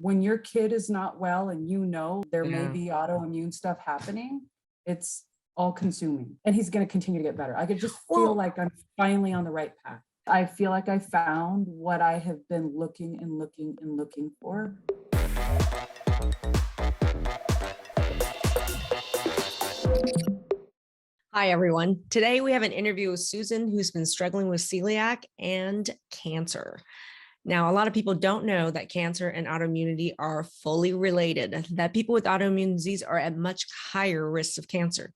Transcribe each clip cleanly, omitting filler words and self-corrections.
When your kid is not well and you know there may Yeah. be autoimmune stuff happening, it's all consuming. And he's going to continue to get better. I could just feel like I'm finally on the right path. I feel like I found what I have been looking and looking and looking for. Hi, everyone. Today we have an interview with Susan, who's been struggling with celiac and cancer. Now, a lot of people don't know that cancer and autoimmunity are fully related, that people with autoimmune disease are at much higher risks of cancer.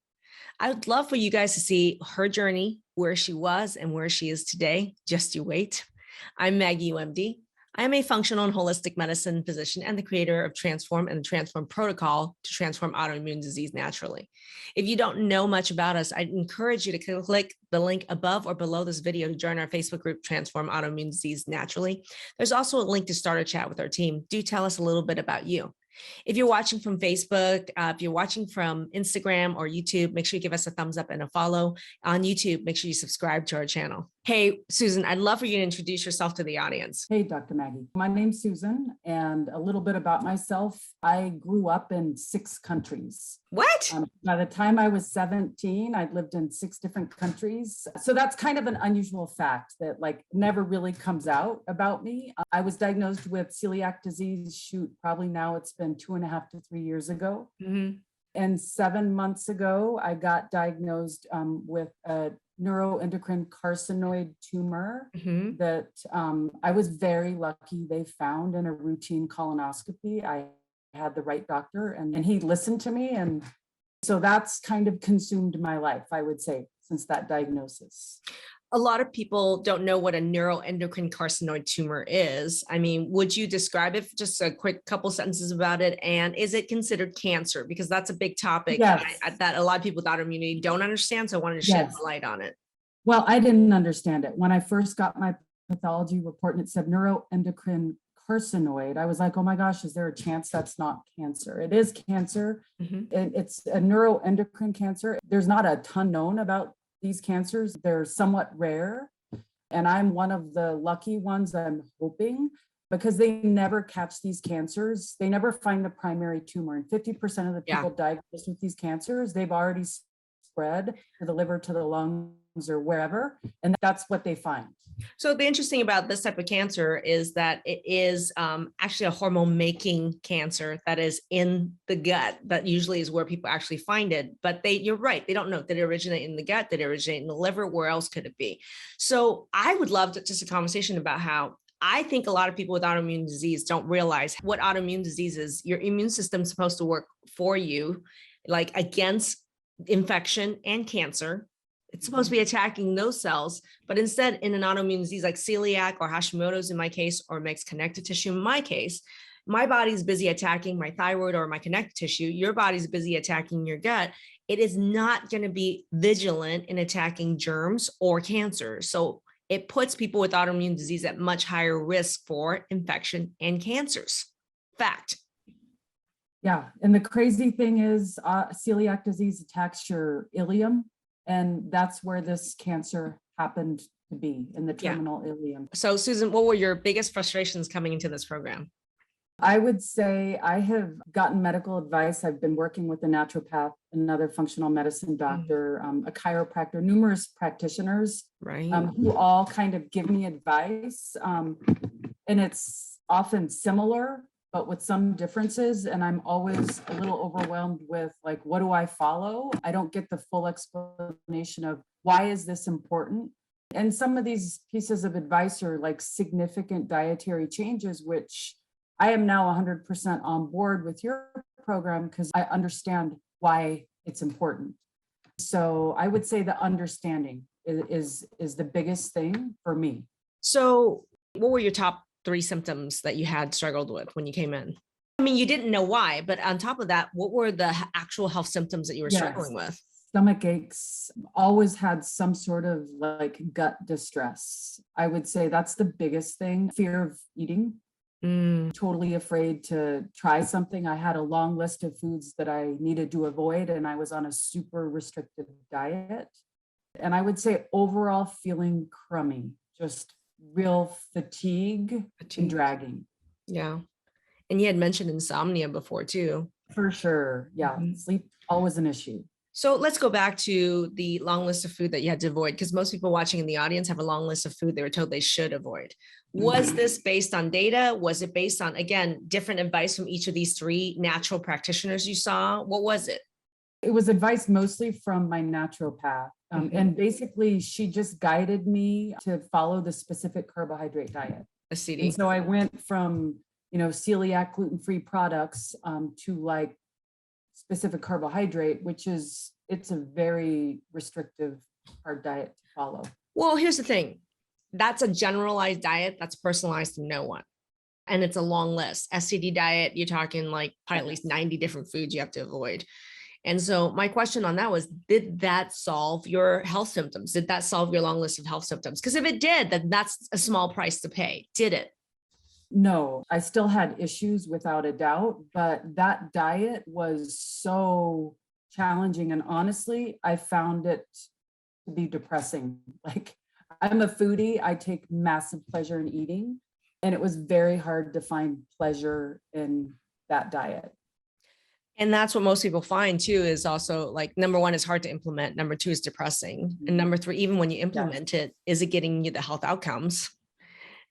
I would love for you guys to see her journey, where she was and where she is today. Just you wait. I'm Maggie Yu, MD. I am a functional and holistic medicine physician and the creator of Transform and the Transform protocol to transform autoimmune disease naturally. If you don't know much about us, I'd encourage you to click the link above or below this video to join our Facebook group, Transform Autoimmune Disease Naturally. There's also a link to start a chat with our team. Do tell us a little bit about you. If you're watching from Facebook, if you're watching from Instagram or YouTube, make sure you give us a thumbs up and a follow. On YouTube, make sure you subscribe to our channel. Hey, Susan, I'd love for you to introduce yourself to the audience. Hey, Dr. Maggie. My name's Susan, and a little bit about myself. I grew up in 6 countries. What? By the time I was 17, I'd lived in 6 different countries. So that's kind of an unusual fact that never really comes out about me. I was diagnosed with celiac disease, probably now it's been 2.5 to 3 years ago. Mm-hmm. And 7 months ago, I got diagnosed with a neuroendocrine carcinoid tumor that I was very lucky they found in a routine colonoscopy. I had the right doctor and he listened to me. And so that's kind of consumed my life, I would say, since that diagnosis. A lot of people don't know what a neuroendocrine carcinoid tumor is. I mean, would you describe it, just a quick couple sentences about it? And is it considered cancer? Because that's a big topic that a lot of people with autoimmunity don't understand. So I wanted to shed some light on it. Well, I didn't understand it. When I first got my pathology report and it said neuroendocrine carcinoid, I was like, oh my gosh, is there a chance that's not cancer? It is cancer. And it's a neuroendocrine cancer. There's not a ton known about these cancers. They're somewhat rare. And I'm one of the lucky ones, I'm hoping, because they never catch these cancers. They never find the primary tumor. And 50% of the people diagnosed with these cancers, they've already spread to the liver, to the lungs, or wherever. And that's what they find. So the interesting about this type of cancer is that it is actually a hormone making cancer that is in the gut. That usually is where people actually find it. But you're right. They don't know, did it originate in the gut? Did it originate in the liver? Where else could it be? So I would love just a conversation about how I think a lot of people with autoimmune disease don't realize what autoimmune disease is. Your immune system is supposed to work for you, like against infection and cancer. It's supposed to be attacking those cells, but instead in an autoimmune disease like celiac or Hashimoto's in my case, or mixed connective tissue in my case, my body's busy attacking my thyroid or my connective tissue. Your body's busy attacking your gut. It is not going to be vigilant in attacking germs or cancer. So it puts people with autoimmune disease at much higher risk for infection and cancers. Fact. Yeah. And the crazy thing is celiac disease attacks your ileum. And that's where this cancer happened to be, in the terminal ileum. So Susan, what were your biggest frustrations coming into this program? I would say I have gotten medical advice. I've been working with a naturopath, another functional medicine doctor, a chiropractor, numerous practitioners who all kind of give me advice. And it's often similar, but with some differences. And I'm always a little overwhelmed with what do I follow? I don't get the full explanation of why is this important? And some of these pieces of advice are significant dietary changes, which I am now 100% on board with your program because I understand why it's important. So I would say the understanding is the biggest thing for me. So what were your top 3 symptoms that you had struggled with when you came in? I mean, you didn't know why, but on top of that, what were the actual health symptoms that you were struggling with? Stomach aches, always had some sort of gut distress. I would say that's the biggest thing. Fear of eating. Totally afraid to try something. I had a long list of foods that I needed to avoid, and I was on a super restricted diet. And I would say overall feeling crummy, just real fatigue and dragging. Yeah. And you had mentioned insomnia before too. For sure. Yeah. Sleep, always an issue. So let's go back to the long list of food that you had to avoid, because most people watching in the audience have a long list of food they were told they should avoid. Was this based on data? Was it based on, again, different advice from each of these three natural practitioners you saw? What was it? It was advice mostly from my naturopath. And basically, she just guided me to follow the specific carbohydrate diet. And so I went from, celiac gluten-free products to like specific carbohydrate, which it's a very restrictive, hard diet to follow. Well, here's the thing. That's a generalized diet that's personalized to no one. And it's a long list. SCD diet, you're talking like probably at least 90 different foods you have to avoid. And so my question on that was, did that solve your health symptoms? Did that solve your long list of health symptoms? Because if it did, then that's a small price to pay. Did it? No, I still had issues without a doubt, but that diet was so challenging. And honestly, I found it to be depressing. Like, I'm a foodie. I take massive pleasure in eating. And it was very hard to find pleasure in that diet. And that's what most people find too, is also like, number one, it's hard to implement. Number two is depressing. And number three, even when you implement it, is it getting you the health outcomes?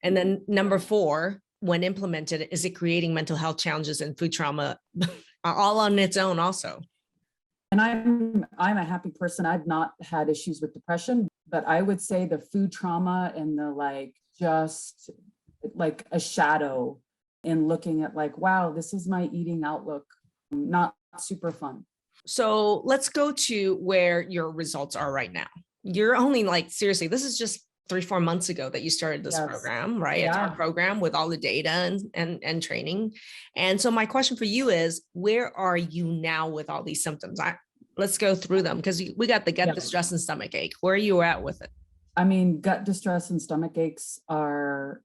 And then number four, when implemented, is it creating mental health challenges and food trauma all on its own also? And I'm a happy person. I've not had issues with depression, but I would say the food trauma and the just like a shadow in looking at like, wow, this is my eating outlook. Not super fun. So let's go to where your results are right now. You're only seriously, this is just 3-4 months ago that you started this program, right? It's our program with all the data and training. And so my question for you is, where are you now with all these symptoms? Let's go through them, because we got the gut distress and stomach ache. Where are you at with it? I mean, gut distress and stomach aches are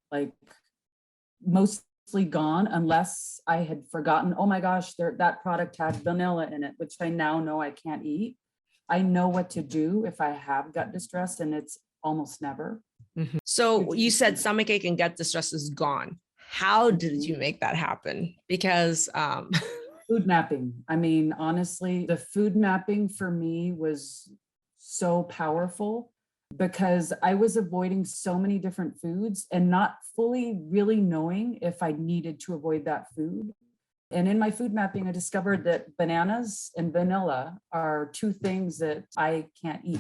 mostly gone, unless I had forgotten, oh my gosh, that product had vanilla in it, which I now know I can't eat. I know what to do if I have gut distress, and it's almost never. So you said stomach ache and gut distress is gone. How did you make that happen? Because food mapping. I mean, honestly, the food mapping for me was so powerful, because I was avoiding so many different foods and not fully really knowing if I needed to avoid that food. And in my food mapping, I discovered that bananas and vanilla are two things that I can't eat.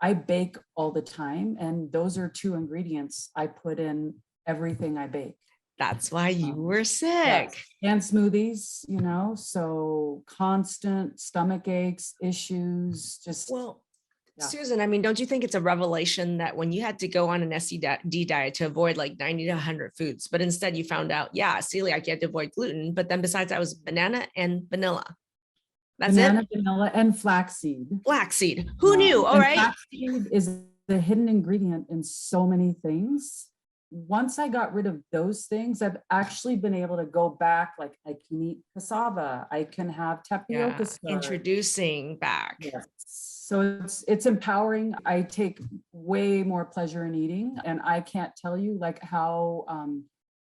I bake all the time, and those are two ingredients I put in everything I bake. That's why you were sick. Yes. And smoothies, so constant stomach aches, issues, just. Well, Susan, I mean, don't you think it's a revelation that when you had to go on an SCD diet to avoid 90 to 100 foods, but instead you found out, celiac, you had to avoid gluten, but then besides that was banana and vanilla. That's banana, vanilla, and flaxseed. Flaxseed. Who knew? All right. Flaxseed is the hidden ingredient in so many things. Once I got rid of those things, I've actually been able to go back. I can eat cassava. I can have tapioca starch. Introducing back. Yes. So it's empowering. I take way more pleasure in eating, and I can't tell you how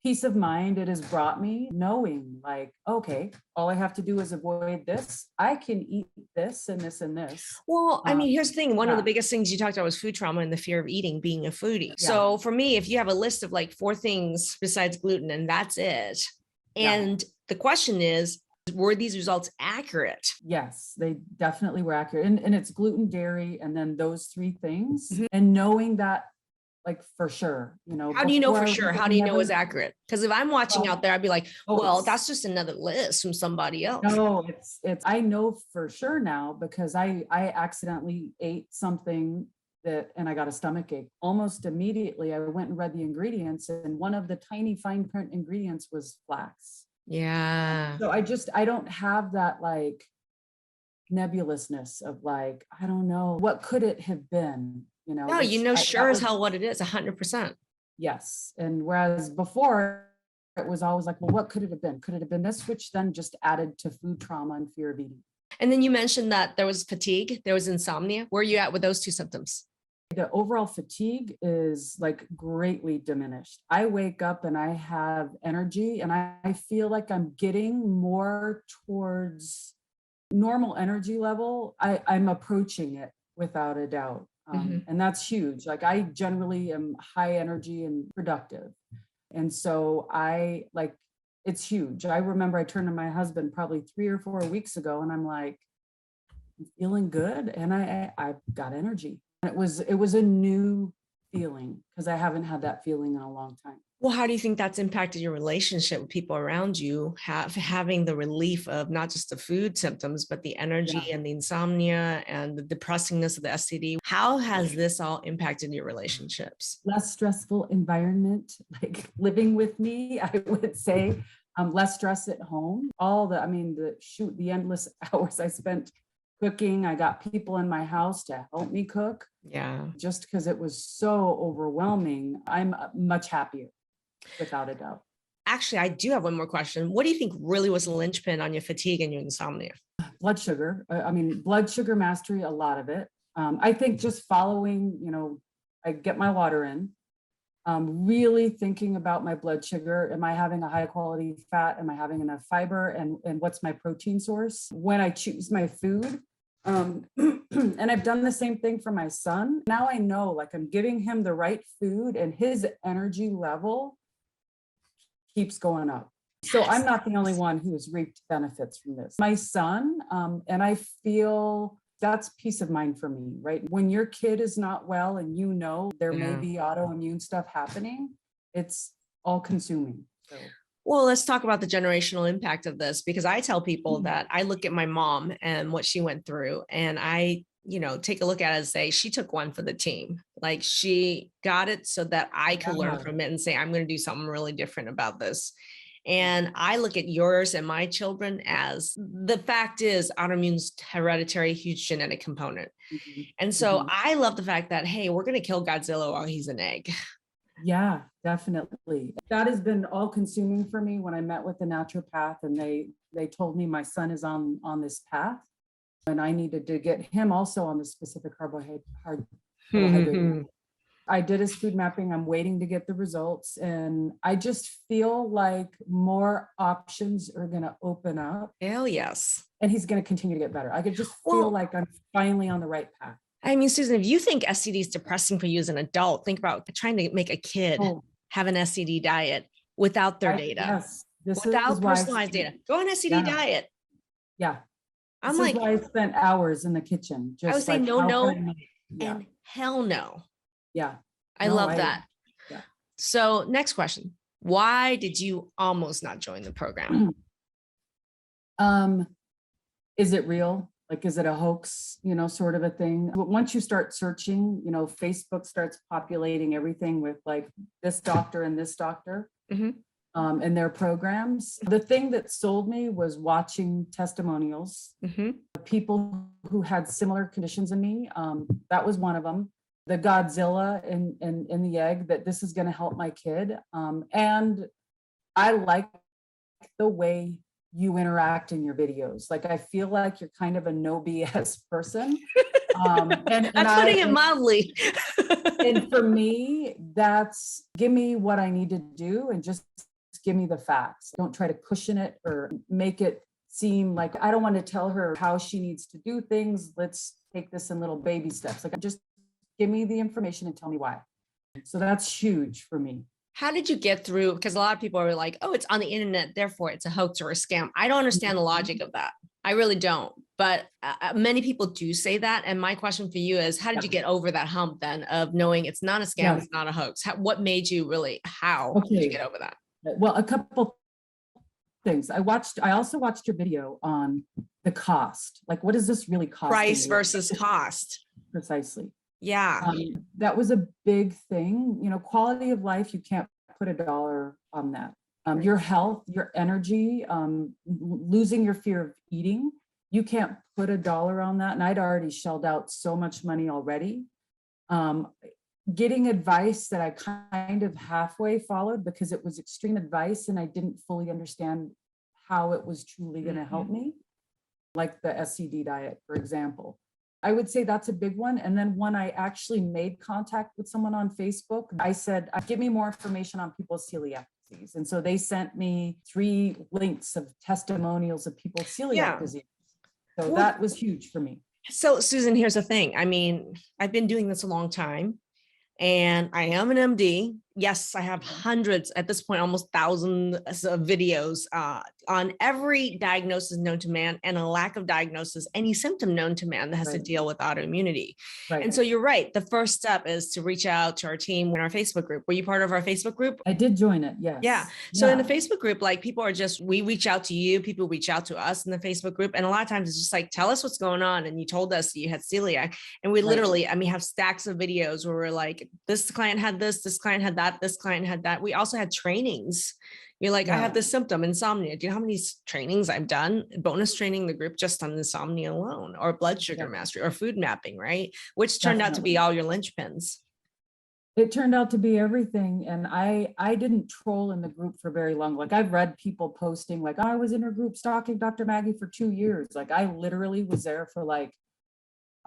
peace of mind it has brought me, knowing okay, all I have to do is avoid this. I can eat this and this and this. Well, I mean, here's the thing. One of the biggest things you talked about was food trauma and the fear of eating, being a foodie. So for me, if you have a list of 4 things besides gluten and that's it, and the question is, were these results accurate? Yes, they definitely were accurate. And it's gluten, dairy, and then those 3 things. And knowing that for sure, how do you know for sure? How do you know it's accurate? Because if I'm watching out there, I'd be like, well, that's just another list from somebody else. No, it's I know for sure now, because I accidentally ate something and I got a stomach ache. Almost immediately, I went and read the ingredients, and one of the tiny fine print ingredients was flax. Yeah. So I don't have that nebulousness of I don't know, what could it have been? No, sure as hell what it is, 100%. Yes. And whereas before it was always well, what could it have been? Could it have been this, which then just added to food trauma and fear of eating. And then you mentioned that there was fatigue, there was insomnia. Where are you at with those 2 symptoms? The overall fatigue is like greatly diminished. I wake up and I have energy, and I feel like I'm getting more towards normal energy level. I'm approaching it without a doubt. And that's huge. Like, I generally am high energy and productive. And so it's huge. I remember I turned to my husband probably 3 or 4 weeks ago, and I'm like, I'm feeling good. And I've got energy. And it was a new feeling, because I haven't had that feeling in a long time. Well, how do you think that's impacted your relationship with people around you, having the relief of not just the food symptoms, but the energy and the insomnia and the depressingness of the STD? How has this all impacted your relationships? Less stressful environment, like living with me, I would say. Less stress at home. The endless hours I spent cooking. I got people in my house to help me cook. Yeah. Just because it was so overwhelming. I'm much happier, without a doubt. Actually, I do have one more question. What do you think really was the linchpin on your fatigue and your insomnia? Blood sugar. Blood sugar mastery, a lot of it. I think just following, I get my water in, really thinking about my blood sugar. Am I having a high quality fat? Am I having enough fiber? And what's my protein source? When I choose my food, and I've done the same thing for my son. Now I know, like, I'm giving him the right food, and his energy level keeps going up. So I'm not the only one who has reaped benefits from this. My son, and I feel that's peace of mind for me, right? When your kid is not well and there may be autoimmune stuff happening, it's all consuming. So. Well, let's talk about the generational impact of this, because I tell people that I look at my mom and what she went through, and I, take a look at it and say, she took one for the team. Like, she got it so that I could learn from it and say, I'm going to do something really different about this. And I look at yours and my children as, the fact is, autoimmune's hereditary, huge genetic component. And so I love the fact that, hey, we're going to kill Godzilla while he's an egg. Yeah, definitely. That has been all consuming for me when I met with the naturopath, and they told me my son is on this path, and I needed to get him also on the specific carbohydrate. I did his food mapping. I'm waiting to get the results, and I just feel like more options are going to open up. Hell yes. And he's going to continue to get better. I could just feel like I'm finally on the right path. I mean, Susan, if you think STD is depressing for you as an adult, think about trying to make a kid have an STD diet without their data, without personalized data. Go on STD diet. Yeah. This is why I spent hours in the kitchen. Just I would say no, and hell no. Yeah. I love that. Yeah. So next question. Why did you almost not join the program? Is it real? Like, is it a hoax, sort of a thing? But once you start searching, Facebook starts populating everything with like this doctor and this doctor and their programs. The thing that sold me was watching testimonials of people who had similar conditions in me. That was one of them. The Godzilla in the egg, that this is going to help my kid. And I like the way you interact in your videos. Like, I feel like you're kind of a no BS person. And that's putting it mildly. And for me, that's give me what I need to do and just give me the facts. Don't try to cushion it or make it seem like I don't want to tell her how she needs to do things. Let's take this in little baby steps. Like, just give me the information and tell me why. So that's huge for me. How did you get through? Because a lot of people are like, oh, it's on the internet, therefore it's a hoax or a scam. I don't understand the logic of that. I really don't. But many people do say that. And my question for you is, how did you get over that hump then of knowing it's not a scam, it's not a hoax? What made you did you get over that? Well, a couple things. I also watched your video on the cost. Like, what does this really cost? Price versus cost. Precisely. Yeah. That was a big thing. Quality of life, you can't put $1 on that. Your health, your energy, losing your fear of eating, you can't put $1 on that. And I'd already shelled out so much money already. Getting advice that I kind of halfway followed because it was extreme advice and I didn't fully understand how it was truly going to help me. Like the SCD diet, for example. I would say that's a big one. And then when I actually made contact with someone on Facebook, I said, give me more information on people's celiac disease. And so they sent me 3 links of testimonials of people's celiac disease. So that was huge for me. So Susan, here's the thing. I mean, I've been doing this a long time and I am an MD. Yes, I have hundreds at this point, almost thousands of videos on every diagnosis known to man and a lack of diagnosis, any symptom known to man that has to deal with autoimmunity. And so you're right. The first step is to reach out to our team in our Facebook group. Were you part of our Facebook group? I did join it. Yes. Yeah. So in the Facebook group, like people are just, we reach out to you, people reach out to us in the Facebook group. And a lot of times it's just like, tell us what's going on. And you told us that you had celiac. And we literally, I mean, have stacks of videos where we're like, this client had this client had that, this client had that. We also had trainings. You're like, I have this symptom, insomnia. Do you know how many trainings I've done? Bonus training in the group just on insomnia alone, or blood sugar mastery, or food mapping, right? Which turned out to be all your linchpins. It turned out to be everything. And I didn't troll in the group for very long. Like I've read people posting like, I was in her group stalking Dr. Maggie for 2 years. Like I literally was there for like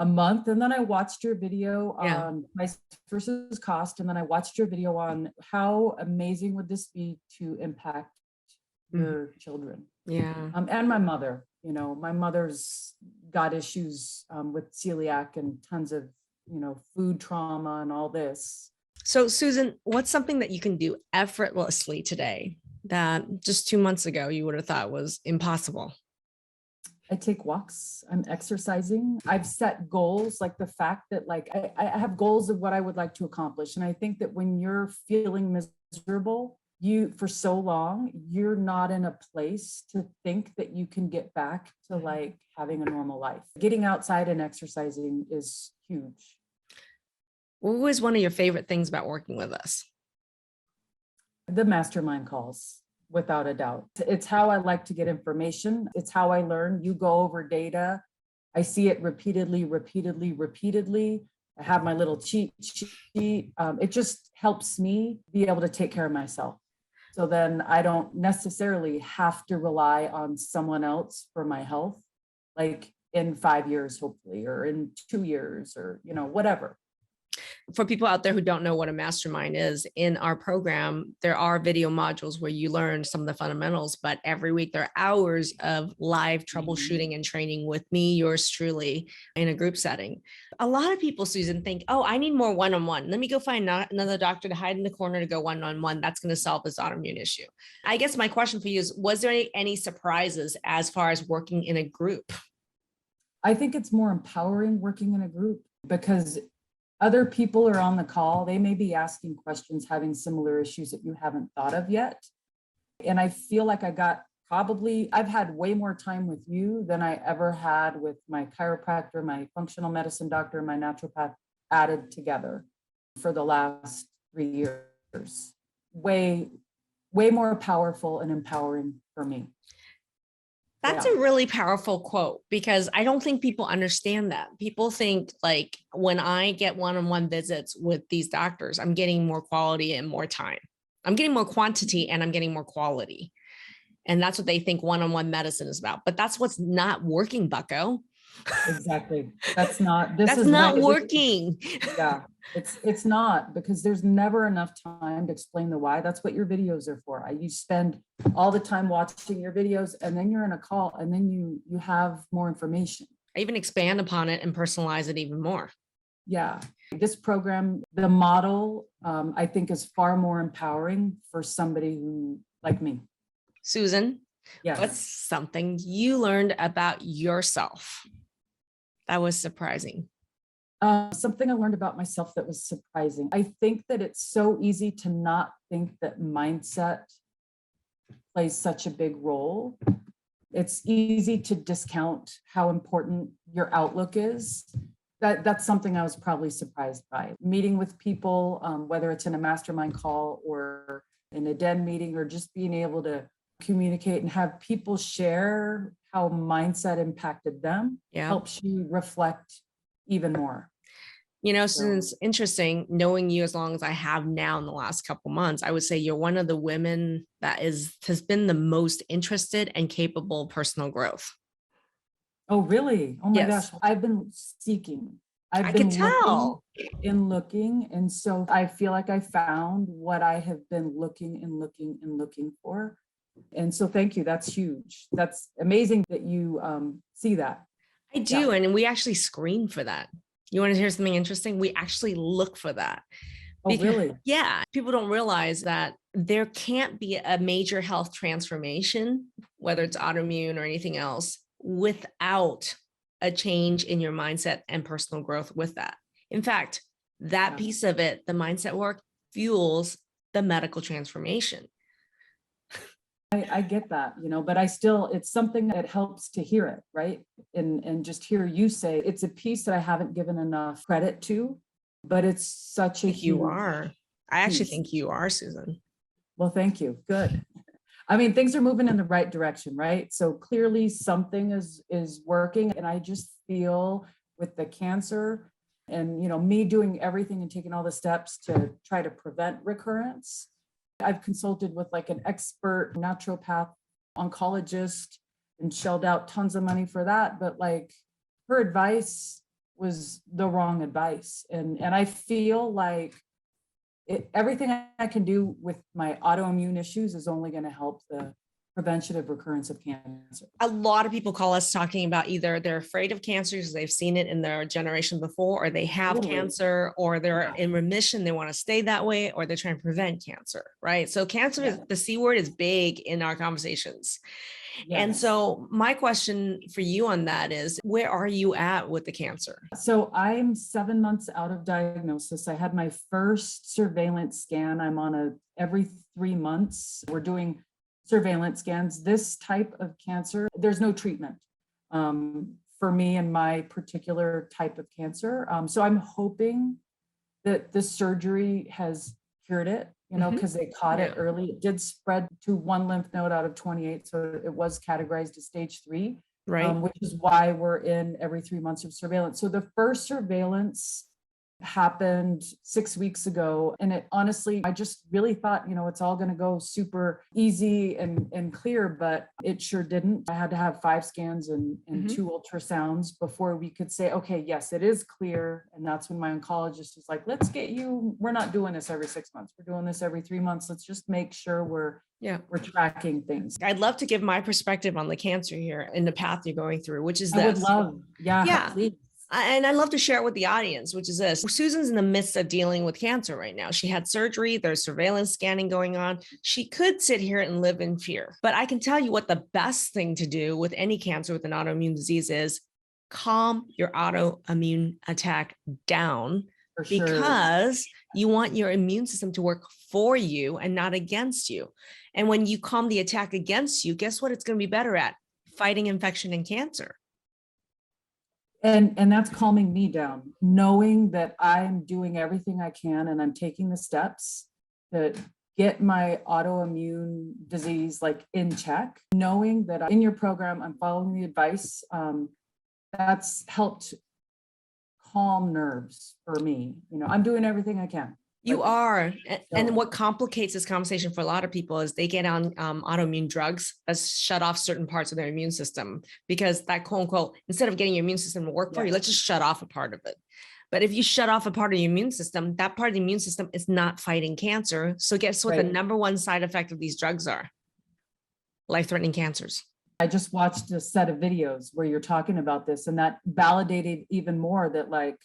a month. And then I watched your video on price versus cost. And then I watched your video on how amazing would this be to impact your children. And my mother, you know, my mother's got issues with celiac and tons of, you know, food trauma and all this. So Susan, what's something that you can do effortlessly today that just 2 months ago you would have thought was impossible? I take walks, I'm exercising. I've set goals, like the fact that like I have goals of what I would like to accomplish. And I think that when you're feeling miserable, for so long, you're not in a place to think that you can get back to like having a normal life. Getting outside and exercising is huge. What was one of your favorite things about working with us? The mastermind calls. Without a doubt. It's how I like to get information. It's how I learn. You go over data. I see it repeatedly. I have my little cheat sheet. It just helps me be able to take care of myself. So then I don't necessarily have to rely on someone else for my health, like in 5 years, hopefully, or in 2 years, or, you know, whatever. For people out there who don't know what a mastermind is, in our program, there are video modules where you learn some of the fundamentals, but every week there are hours of live troubleshooting and training with me, yours truly, in a group setting. A lot of people, Susan, think, oh, I need more one-on-one. Let me go find another doctor to hide in the corner to go one-on-one. That's going to solve this autoimmune issue. I guess my question for you is, was there any surprises as far as working in a group? I think it's more empowering working in a group because other people are on the call. They may be asking questions, having similar issues that you haven't thought of yet. And I feel like I've had way more time with you than I ever had with my chiropractor, my functional medicine doctor, my naturopath added together for the last 3 years. Way more powerful and empowering for me. That's a really powerful quote, because I don't think people understand that. People think like when I get one-on-one visits with these doctors, I'm getting more quality and more time. I'm getting more quantity and I'm getting more quality. And that's what they think one-on-one medicine is about. But that's what's not working, bucko. Exactly. That's not working. Yeah, it's not, because there's never enough time to explain the why. That's what your videos are for. You spend all the time watching your videos, and then you're in a call, and then you have more information. I even expand upon it and personalize it even more. Yeah. This program, the model, I think is far more empowering for somebody who like me. Susan, what's something you learned about yourself that was surprising? Something I learned about myself that was surprising. I think that it's so easy to not think that mindset plays such a big role. It's easy to discount how important your outlook is. That's something I was probably surprised by. Meeting with people, whether it's in a mastermind call or in a den meeting, or just being able to communicate and have people share how mindset impacted them, helps you reflect even more. You know, Susan, it's interesting knowing you as long as I have now in the last couple months. I would say you're one of the women that has been the most interested and capable of personal growth. Oh, really? Oh my Yes. gosh. I've been seeking. I've I been could tell. looking. And so I feel like I found what I have been looking and looking and looking for. And so thank you. That's huge. That's amazing that you see that. I do. And we actually screen for that. You want to hear something interesting? We actually look for that. Oh, really? Yeah, people don't realize that there can't be a major health transformation, whether it's autoimmune or anything else, without a change in your mindset and personal growth with that. In fact, that piece of it, the mindset work, fuels the medical transformation. I get that, but it's something that helps to hear it, right? And just hear you say it's a piece that I haven't given enough credit to, but it's such a huge You are. I actually piece. think you are, Susan. Well, thank you. Good. I mean, things are moving in the right direction, right? So clearly something is working. And I just feel with the cancer and, me doing everything and taking all the steps to try to prevent recurrence. I've consulted with like an expert naturopath oncologist and shelled out tons of money for that. But like her advice was the wrong advice. And I feel like everything I can do with my autoimmune issues is only going to help the prevention of recurrence of cancer. A lot of people call us talking about either they're afraid of cancer because they've seen it in their generation before, or they have cancer, or they're in remission, they want to stay that way, or they're trying to prevent cancer, right? So cancer is the C word is big in our conversations. Yes. And so my question for you on that is, where are you at with the cancer? So I'm 7 months out of diagnosis. I had my first surveillance scan. I'm on every 3 months. We're doing surveillance scans. This type of cancer, there's no treatment for me and my particular type of cancer. So I'm hoping that the surgery has cured it, because they caught it early. It did spread to 1 lymph node out of 28. So it was categorized as stage 3, right? Which is why we're in every 3 months of surveillance. So the first surveillance happened 6 weeks ago. And it honestly, I just really thought, it's all going to go super easy and clear, but it sure didn't. I had to have 5 scans and 2 ultrasounds before we could say, okay, yes, it is clear. And that's when my oncologist was like, let's get you, we're not doing this every 6 months. We're doing this every 3 months. Let's just make sure we're tracking things. I'd love to give my perspective on the cancer here and the path you're going through, which is I would love, please. And I'd love to share it with the audience, which is this. Susan's in the midst of dealing with cancer right now. She had surgery. There's surveillance scanning going on. She could sit here and live in fear. But I can tell you what the best thing to do with any cancer with an autoimmune disease is: calm your autoimmune attack down, because you want your immune system to work for you and not against you. And when you calm the attack against you, guess what it's going to be better at? Fighting infection and cancer. And that's calming me down, knowing that I'm doing everything I can and I'm taking the steps to get my autoimmune disease like in check, knowing that in your program, I'm following the advice. That's helped calm nerves for me. I'm doing everything I can. You are. And what complicates this conversation for a lot of people is they get on autoimmune drugs that shut off certain parts of their immune system, because that quote unquote, instead of getting your immune system to work for you, let's just shut off a part of it. But if you shut off a part of your immune system, that part of the immune system is not fighting cancer. So guess what the number one side effect of these drugs are? Life-threatening cancers. I just watched a set of videos where you're talking about this, and that validated even more that like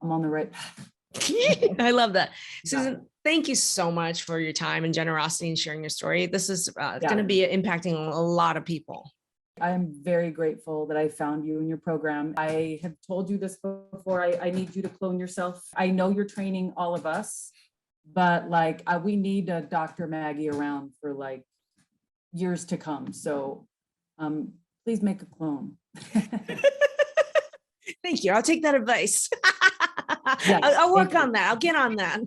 I'm on the right path. I love that. Susan, thank you so much for your time and generosity and sharing your story. This is going to be impacting a lot of people. I'm very grateful that I found you in your program. I have told you this before. I need you to clone yourself. I know you're training all of us, but like we need a Dr. Maggie around for like years to come. So please make a clone. Thank you. I'll take that advice. Yes, I'll work on that. I'll get on that.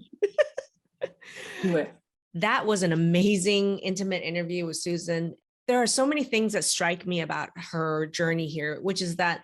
Do it. That was an amazing, intimate interview with Susan. There are so many things that strike me about her journey here, which is that,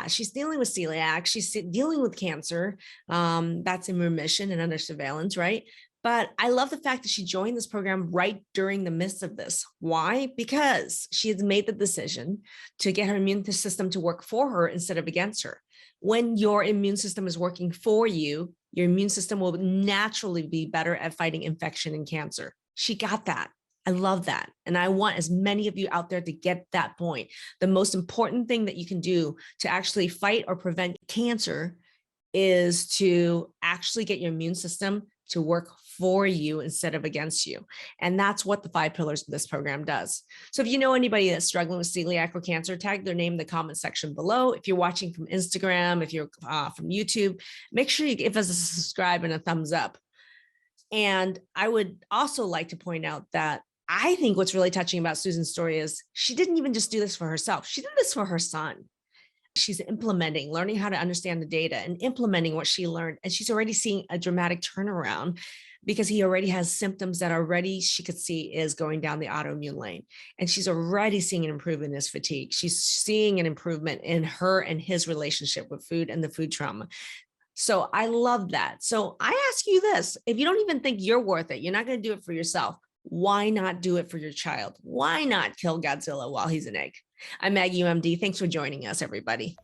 she's dealing with celiac. She's dealing with cancer. That's in remission and under surveillance, right? But I love the fact that she joined this program right during the midst of this. Why? Because she has made the decision to get her immune system to work for her instead of against her. When your immune system is working for you, your immune system will naturally be better at fighting infection and cancer. She got that. I love that. And I want as many of you out there to get that point. The most important thing that you can do to actually fight or prevent cancer is to actually get your immune system to work for you instead of against you. And that's what the 5 pillars of this program does. So if you know anybody that's struggling with celiac or cancer, tag their name in the comment section below. If you're watching from Instagram, if you're from YouTube, make sure you give us a subscribe and a thumbs up. And I would also like to point out that I think what's really touching about Susan's story is she didn't even just do this for herself. She did this for her son. She's implementing, learning how to understand the data and implementing what she learned. And she's already seeing a dramatic turnaround because he already has symptoms that already she could see is going down the autoimmune lane. And she's already seeing an improvement in his fatigue. She's seeing an improvement in her and his relationship with food and the food trauma. So I love that. So I ask you this, if you don't even think you're worth it, you're not going to do it for yourself. Why not do it for your child? Why not kill Godzilla while he's an egg? I'm Maggie Yu, MD. Thanks for joining us, everybody.